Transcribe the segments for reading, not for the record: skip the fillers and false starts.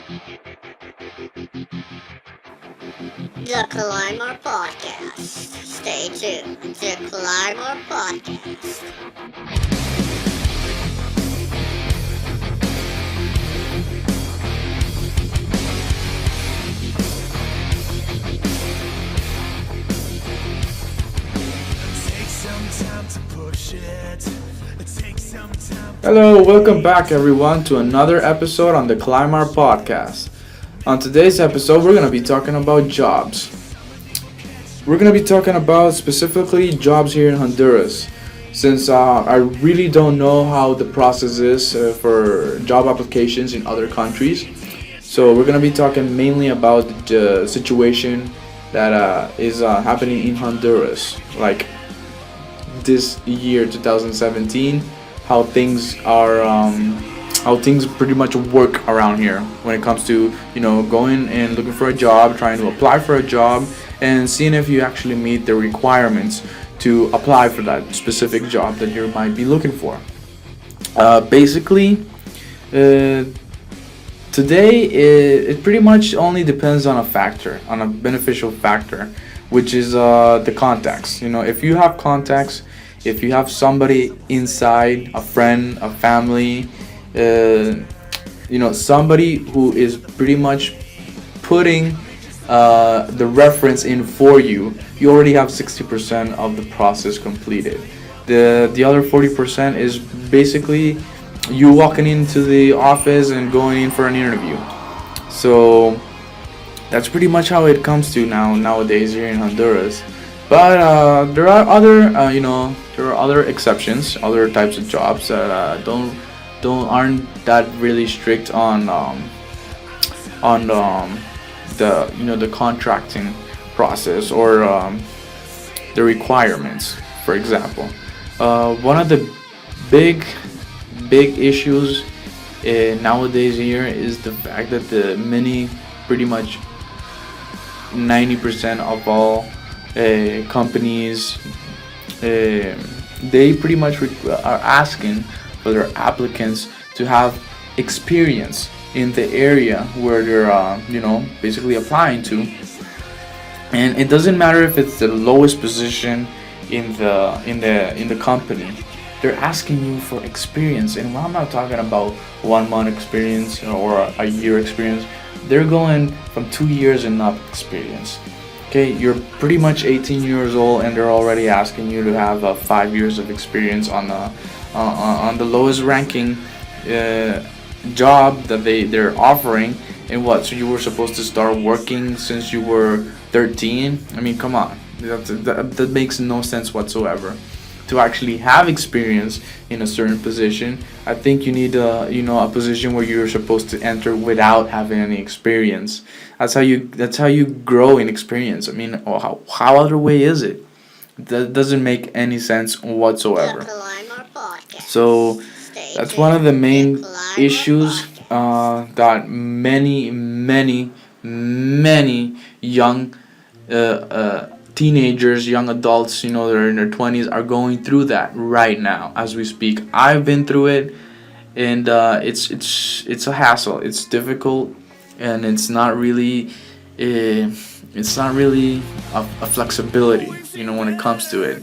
The Clymire Podcast. Stay tuned. The Clymire Podcast. Hello, welcome back everyone to another episode on the Clymire Podcast. On today's episode, we're going to be talking about jobs. We're going to be talking about specifically jobs here in Honduras, since I really don't know how the process is for job applications in other countries. So we're going to be talking mainly about the situation that is happening in Honduras, like this year 2017, how things are how things pretty much work around here when it comes to going and looking for a job, trying to apply for a job, and seeing if you actually meet the requirements to apply for that specific job that you might be looking for. Basically, today it pretty much only depends on a beneficial factor, which is the contacts. If you have contacts, if you have somebody inside, a friend, a family, somebody who is pretty much putting the reference in for you, you already have 60% of the process completed. The other 40% is basically you walking into the office and going in for an interview. So that's pretty much how it comes to nowadays here in Honduras. But there are other exceptions, other types of jobs that aren't that really strict on the contracting process or the requirements. For example, one of the big issues nowadays here is the fact that pretty much 90% of all companies, they pretty much are asking for their applicants to have experience in the area where they're basically applying to. And it doesn't matter if it's the lowest position in the company. They're asking you for experience, and I'm not talking about 1 month experience or a year experience. They're going from 2 years and up experience. Okay, you're pretty much 18 years old, and they're already asking you to have 5 years of experience on the lowest ranking job that they're offering. And what? So you were supposed to start working since you were 13? I mean, come on, that makes no sense whatsoever. To actually have experience in a certain position, I think you need a position where you're supposed to enter without having any experience. That's how you grow in experience. I mean, how other way is it? That doesn't make any sense whatsoever. So that's one of the main issues that many young teenagers, young adults, they're in their 20s, are going through that right now as we speak. I've been through it, and it's a hassle. It's difficult, and it's not really a flexibility. When it comes to it,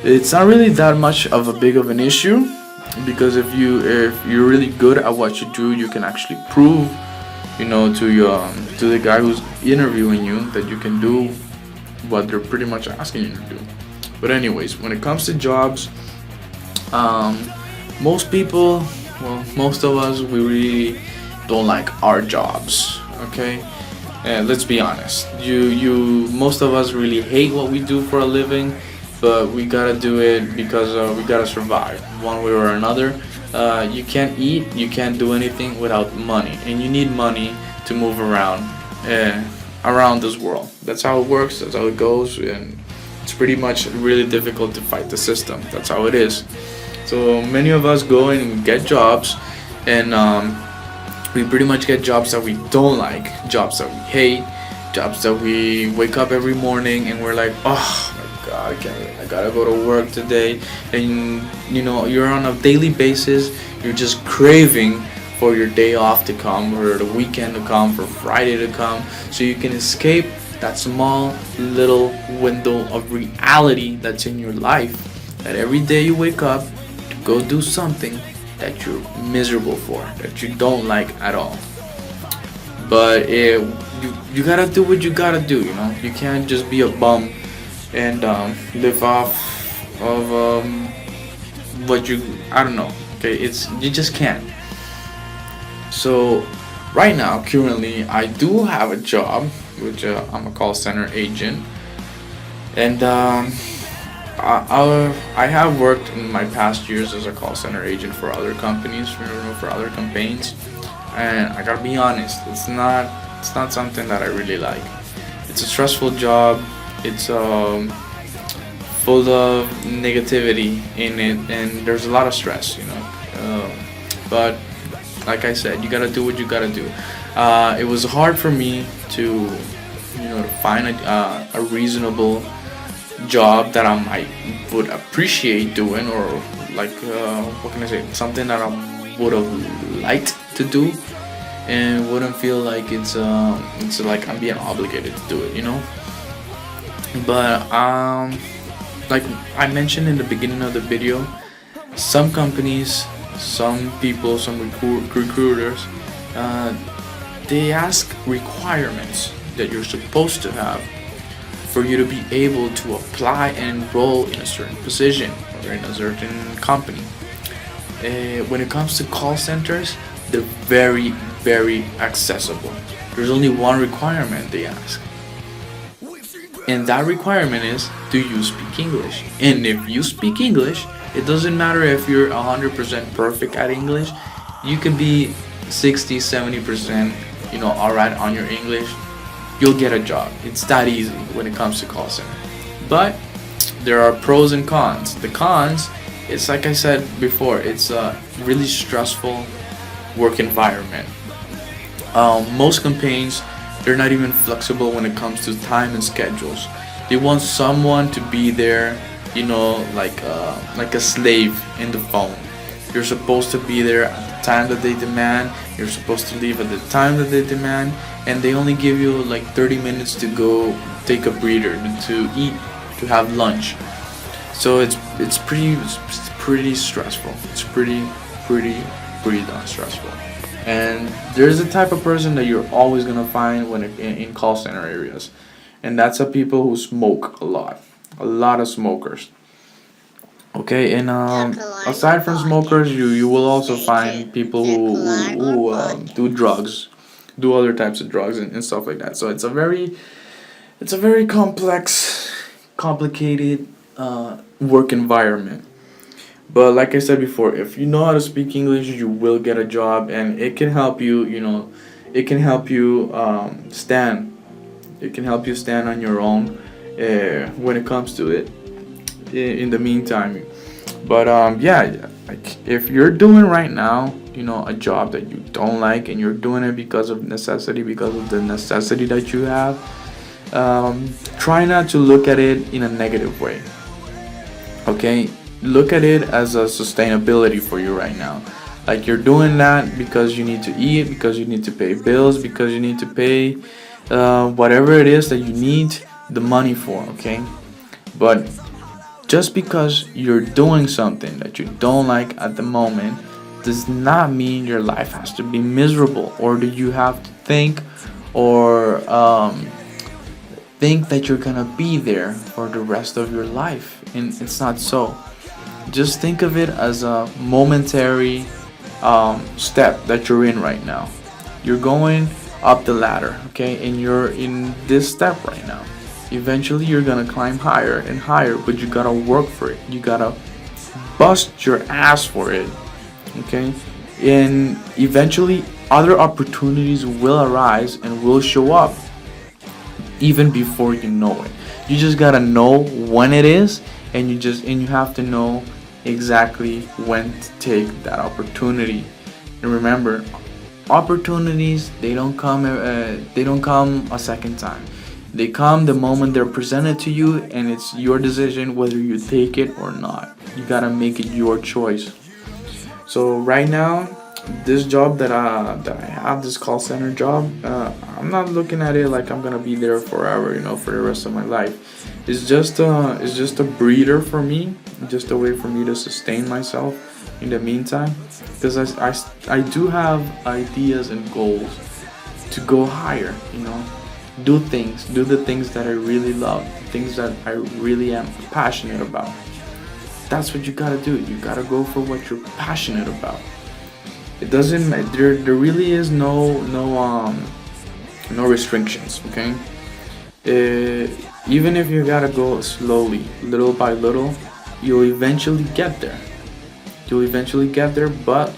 it's not really that much of a big of an issue, because if you're really good at what you do, you can actually prove, to the guy who's interviewing you that you can do what they're pretty much asking you to do. But anyways, when it comes to jobs, most of us, we really don't like our jobs. Okay, let's be honest. Most of us really hate what we do for a living, but we gotta do it because we gotta survive one way or another. You can't eat, you can't do anything without money, and you need money to move around this world. That's how it works, that's how it goes, and it's pretty much really difficult to fight the system. That's how it is. So many of us go in and get jobs, and we pretty much get jobs that we don't like, jobs that we hate, jobs that we wake up every morning and we're like, oh my god, I gotta go to work today. And you're on a daily basis, you're just craving for your day off to come, for the weekend to come, for Friday to come, so you can escape that small little window of reality that's in your life. That every day you wake up to go do something that you're miserable for, that you don't like at all. But you gotta do what you gotta do. You can't just be a bum and live off of what you, I don't know. Okay, you just can't. So right now, currently, I do have a job, which I'm a call center agent, and I have worked in my past years as a call center agent for other companies, for other campaigns, and I gotta be honest, it's not something that I really like. It's a stressful job. It's full of negativity in it, and there's a lot of stress. But like I said, you gotta do what you gotta do. It was hard for me to find a reasonable job that I would appreciate doing, or like what can I say, something that I would have liked to do, and wouldn't feel like it's like I'm being obligated to do it. But like I mentioned in the beginning of the video, some companies, some people, some recruiters, they ask requirements that you're supposed to have for you to be able to apply and enroll in a certain position or in a certain company. When it comes to call centers, they're very, very accessible. There's only one requirement they ask, and that requirement is, do you speak English? And if you speak English, it doesn't matter if you're 100% perfect at English. You can be 60-70%, alright on your English. You'll get a job. It's that easy when it comes to call center. But there are pros and cons. The cons, it's like I said before, it's a really stressful work environment. Most campaigns, they're not even flexible when it comes to time and schedules. They want someone to be there, like a slave in the phone. You're supposed to be there at the time that they demand. You're supposed to leave at the time that they demand, and they only give you like 30 minutes to go take a breather, to eat, to have lunch. So it's pretty stressful. It's pretty darn stressful. And there's a type of person that you're always gonna find in call center areas, and that's the people who smoke a lot of smokers. Okay, and aside from smokers, you will also find people who do drugs, do other types of drugs and stuff like that. So it's a very complicated work environment. But like I said before, if you know how to speak English, you will get a job, and it can help you. It can help you stand. It can help you stand on your own when it comes to it. In the meantime, but yeah, like if you're doing right now, a job that you don't like, and you're doing it because of necessity, because of the necessity that you have, try not to look at it in a negative way. Okay, look at it as a sustainability for you right now. Like you're doing that because you need to eat, because you need to pay bills, because you need to pay whatever it is that you need the money for. Okay, but just because you're doing something that you don't like at the moment does not mean your life has to be miserable, or do you have to think or think that you're gonna be there for the rest of your life. And it's not so. Just think of it as a momentary step that you're in right now. You're going up the ladder, okay, and you're in this step right now. Eventually you're gonna climb higher and higher, but you gotta work for it. You gotta bust your ass for it, okay? And eventually other opportunities will arise and will show up even before you know it. You just gotta know when it is, and you have to know exactly when to take that opportunity. And remember, opportunities, they don't come a second time. They come the moment they're presented to you, and it's your decision whether you take it or not. You gotta make it your choice. So right now, this job that I have, this call center job, I'm not looking at it like I'm gonna be there forever, for the rest of my life. It's just a breather for me, just a way for me to sustain myself in the meantime, because I do have ideas and goals to go higher, do the things that I really love, things that I really am passionate about. That's what you gotta do. You gotta go for what you're passionate about. It doesn't there really is no restrictions, okay? Even if you gotta go slowly, little by little, you'll eventually get there. But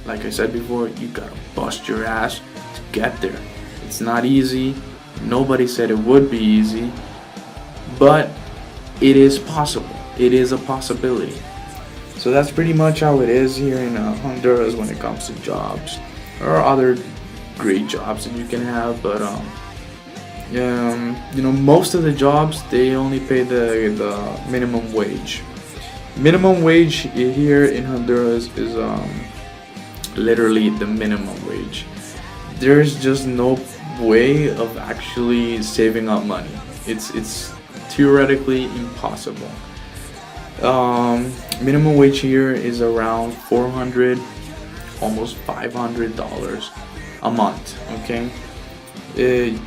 like I said before, you gotta bust your ass to get there. It's not easy. Nobody said it would be easy, but it is possible. It is a possibility. So that's pretty much how it is here in Honduras when it comes to jobs. There are other great jobs that you can have, but most of the jobs, they only pay the minimum wage. Minimum wage here in Honduras is literally the minimum wage. There's just no way of actually saving up money. It's theoretically impossible. Minimum wage here is around 400, almost $500 a month. Okay, it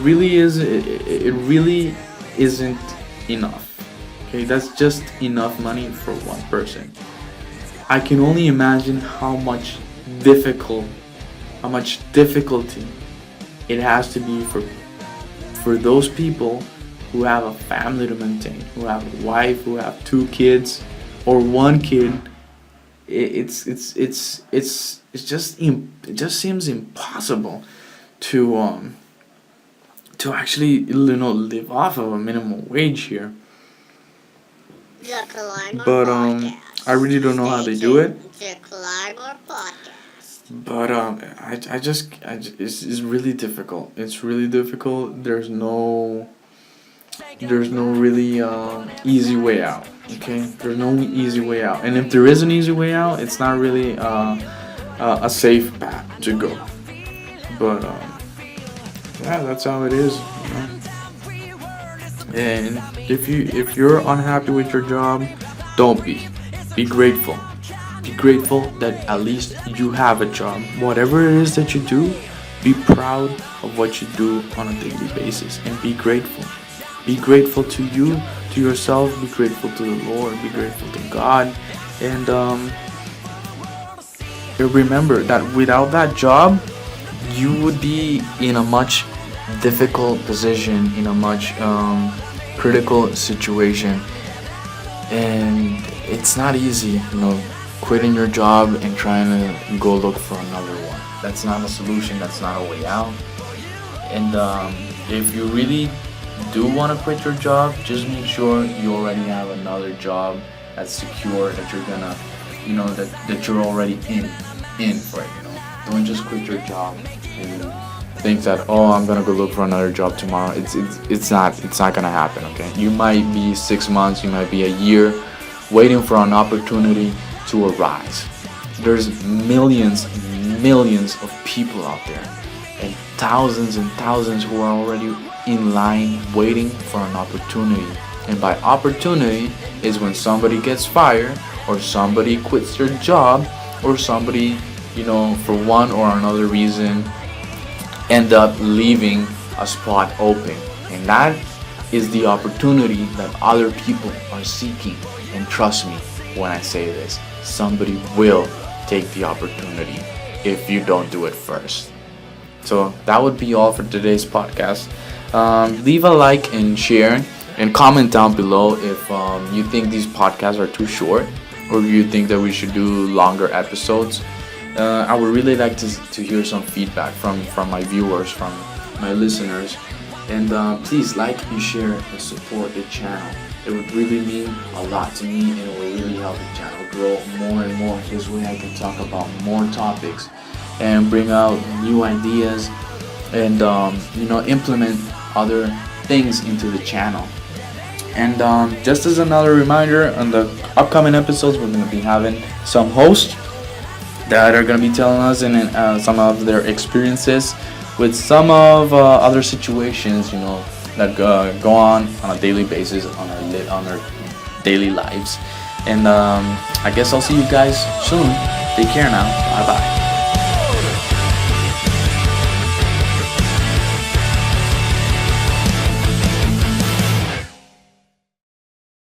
really is. It really isn't enough. Okay, that's just enough money for one person. I can only imagine how much difficulty it has to be for those people who have a family to maintain, who have a wife, who have two kids or one kid. It just seems impossible to actually live off of a minimum wage here. The Clymire But Podcast. I really don't know how they do it. The Clymire Podcast. But it's really difficult. It's really difficult. There's no really easy way out. Okay, there's no easy way out. And if there is an easy way out, it's not really a safe path to go. But yeah, that's how it is. And if you're unhappy with your job, don't be. Be grateful. Be grateful that at least you have a job. Whatever it is that you do, be proud of what you do on a daily basis and be grateful. Be grateful to you, to yourself. Be grateful to the Lord. Be grateful to God. And remember that without that job, you would be in a much difficult position, in a much critical situation. And it's not easy, quitting your job and trying to go look for another one. That's not a solution. That's not a way out. And if you really do want to quit your job, just make sure you already have another job that's secure, that you're gonna, that you're already in for it. Don't just quit your job and think that, I'm gonna go look for another job tomorrow. It's not gonna happen. Okay, you might be 6 months, you might be a year waiting for an opportunity to arise. There's millions of people out there, and thousands who are already in line waiting for an opportunity. And by opportunity is when somebody gets fired, or somebody quits their job, or somebody, for one or another reason end up leaving a spot open. And that is the opportunity that other people are seeking. And trust me when I say this, somebody will take the opportunity if you don't do it first. So that would be all for today's podcast. Leave a like and share and comment down below if you think these podcasts are too short, or you think that we should do longer episodes. I would really like to hear some feedback from my viewers, from my listeners. And please like and share and support the channel. It would really mean a lot to me, and it will really help the channel grow more and more. This way I can talk about more topics and bring out new ideas and implement other things into the channel. And just as another reminder, on the upcoming episodes we're going to be having some hosts that are gonna be telling us in some of their experiences with some of other situations, that go on a daily basis on our daily lives. And I guess I'll see you guys soon. Take care now. Bye bye.